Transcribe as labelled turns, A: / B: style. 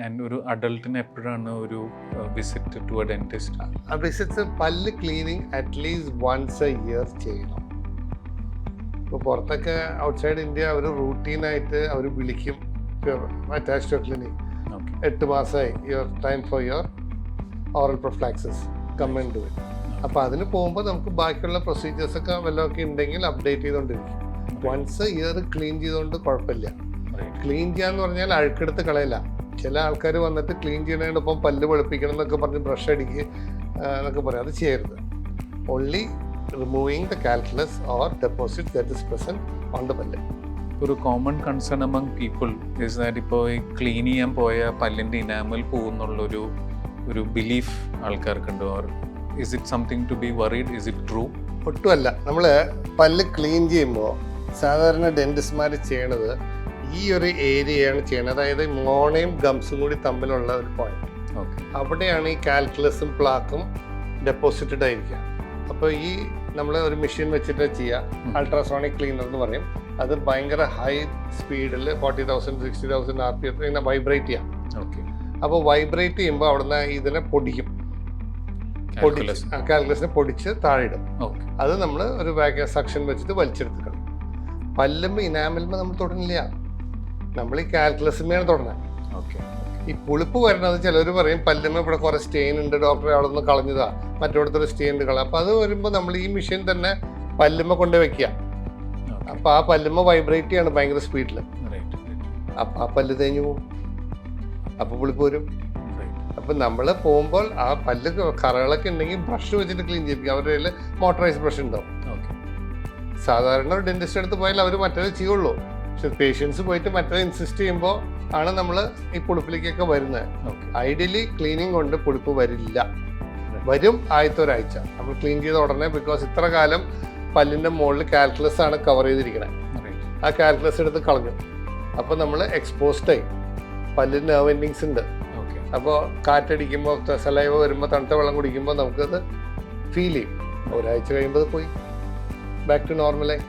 A: And ഒരു അഡൾട്ടിന് എപ്പോഴാണ് ഒരു വിസിറ്റ് ടു എ ഡെന്റിസ്റ്റ്?
B: ആ വിസിറ്റ്സ് പല്ല് cleaning at least once a year ചെയ്യണം. ഇപ്പോൾ പുറത്തൊക്കെ ഔട്ട്സൈഡ് ഇന്ത്യ അവർ റൂട്ടീനായിട്ട് അവർ വിളിക്കും അറ്റാച്ച്ഡ് ക്ലിനിക്, 8 മാസമായി your time for your oral prophylaxis coming to it. അപ്പോൾ അതിന് പോകുമ്പോൾ നമുക്ക് ബാക്കിയുള്ള പ്രൊസീജിയേഴ്സൊക്കെ വല്ലതൊക്കെ ഉണ്ടെങ്കിൽ അപ്ഡേറ്റ് ചെയ്തുകൊണ്ടിരിക്കും. വൺസ് ഇയർ ക്ലീൻ ചെയ്തുകൊണ്ട് കുഴപ്പമില്ല. ക്ലീൻ ചെയ്യാന്ന് പറഞ്ഞാൽ അഴുക്കെടുത്ത് കളയില്ല. ചില ആൾക്കാർ വന്നിട്ട് ക്ലീൻ ചെയ്യണതിനൊപ്പം പല്ല് വെളുപ്പിക്കണം എന്നൊക്കെ പറഞ്ഞ് ബ്രഷ് അടിക്കുക എന്നൊക്കെ പറയും. അത് ചെയ്യരുത്. Only removing the calculus or deposit that is present on the പല്ല്.
A: ഒരു common concern among people is that ഇപ്പോൾ ഈ ക്ലീൻ ചെയ്യാൻ പോയ പല്ലിൻ്റെ ഇനാമൽ പോകുന്നുള്ളൊരു ബിലീഫ് ആൾക്കാർക്കുണ്ട്. Or is it something to be worried? Is it true?
B: ഒട്ടുമല്ല. നമ്മൾ പല്ല് ക്ലീൻ ചെയ്യുമ്പോൾ സാധാരണ ഡെന്റിസ്റ്റ്മാർ ചെയ്യണത് ഈ ഒരു ഏരിയയാണ് ചെയ്യണത്. അതായത് മോണയും ഗംസും കൂടി തമ്മിലുള്ള ഒരു പോയിന്റ്, അവിടെയാണ് ഈ കാൽക്കുലസും പ്ലാക്കും ഡെപ്പോസിറ്റഡ് ആയിരിക്കുക. അപ്പോൾ ഈ നമ്മൾ ഒരു മെഷീൻ വെച്ചിട്ട് ചെയ്യുക, അൾട്രാസോണിക് ക്ലീനർ എന്ന് പറയും. അത് ഭയങ്കര ഹൈ സ്പീഡിൽ 40,000 60,000 RPM ഇങ്ങനെ വൈബ്രേറ്റ് ചെയ്യാം. അപ്പോൾ വൈബ്രേറ്റ് ചെയ്യുമ്പോൾ അവിടുന്ന് ഇതിനെ പൊടിക്കും, കാൽക്കുലസിനെ പൊടിച്ച് താഴെയിടും. അത് നമ്മൾ ഒരു സക്ഷൻ വെച്ചിട്ട് വലിച്ചെടുത്ത് കളയും. പല്ലുമ്പോൾ ഇനാമലുമ്പോൾ നമ്മൾ തൊടുന്നില്ല, നമ്മൾ ഈ കാൽക്കുലസിനെയാണ് തൊടുന്നത്. ഈ പുളിപ്പ് വരുന്നത് ചിലർ പറയും പല്ലുമ്പോൾ ഇവിടെ കുറേ സ്റ്റെയിൻ ഉണ്ട്, ഡോക്ടറെ അവിടെ നിന്ന് കളഞ്ഞതാ, മറ്റോടത്തൊരു സ്റ്റെയിൻ ഉണ്ട് കളയാം. അപ്പോൾ അത് വരുമ്പോൾ നമ്മൾ ഈ മെഷീൻ തന്നെ പല്ലുമ്പോൾ കൊണ്ട് വെക്കുക. അപ്പോൾ ആ പല്ലുമ്പോൾ വൈബ്രേറ്റ് ചെയ്യാണ് ഭയങ്കര സ്പീഡിൽ. അപ്പം ആ പല്ല് തേഞ്ഞു പോകും, അപ്പോൾ പുളിപ്പ് വരും. അപ്പം നമ്മൾ പോകുമ്പോൾ ആ പല്ല് കറകളൊക്കെ ഉണ്ടെങ്കിൽ ബ്രഷ് വെച്ചിട്ട് ക്ലീൻ ചെയ്യിപ്പിക്കും. അവരുടെ കയ്യിൽ മോട്ടറൈസ് ബ്രഷ് ഉണ്ടാവും. സാധാരണ ഒരു ഡെന്റിസ്റ്റ് അടുത്ത് പോയാൽ അവർ മറ്റേത് ചെയ്യുള്ളൂ. പക്ഷെ പേഷ്യൻസ് പോയിട്ട് മറ്റേത് ഇൻസിസ്റ്റ് ചെയ്യുമ്പോൾ ആണ് നമ്മൾ ഈ പുളിപ്പിലേക്കൊക്കെ വരുന്നത്. ഐഡിയലി ക്ലീനിങ് കൊണ്ട് പുളിപ്പ് വരില്ല. വരും ആദ്യത്തെ ഒരാഴ്ച നമ്മൾ ക്ലീൻ ചെയ്ത ഉടനെ. ബിക്കോസ് ഇത്ര കാലം പല്ലിൻ്റെ മുകളിൽ കാൽക്കുലസ് ആണ് കവർ ചെയ്തിരിക്കുന്നത്. ആ കാൽക്കുലസ് എടുത്ത് കളഞ്ഞു. അപ്പോൾ നമ്മൾ എക്സ്പോസ്ഡായി. പല്ലിന് നെർവ് എൻഡിങ്സ് ഉണ്ട്. അപ്പോൾ കാറ്റടിക്കുമ്പോൾ സലൈവ വരുമ്പോൾ തണുത്ത വെള്ളം കുടിക്കുമ്പോൾ നമുക്കത് ഫീൽ ചെയ്യും. ഒരാഴ്ച കഴിയുമ്പോൾ അത് പോയി ബാക്ക് ടു നോർമലായി.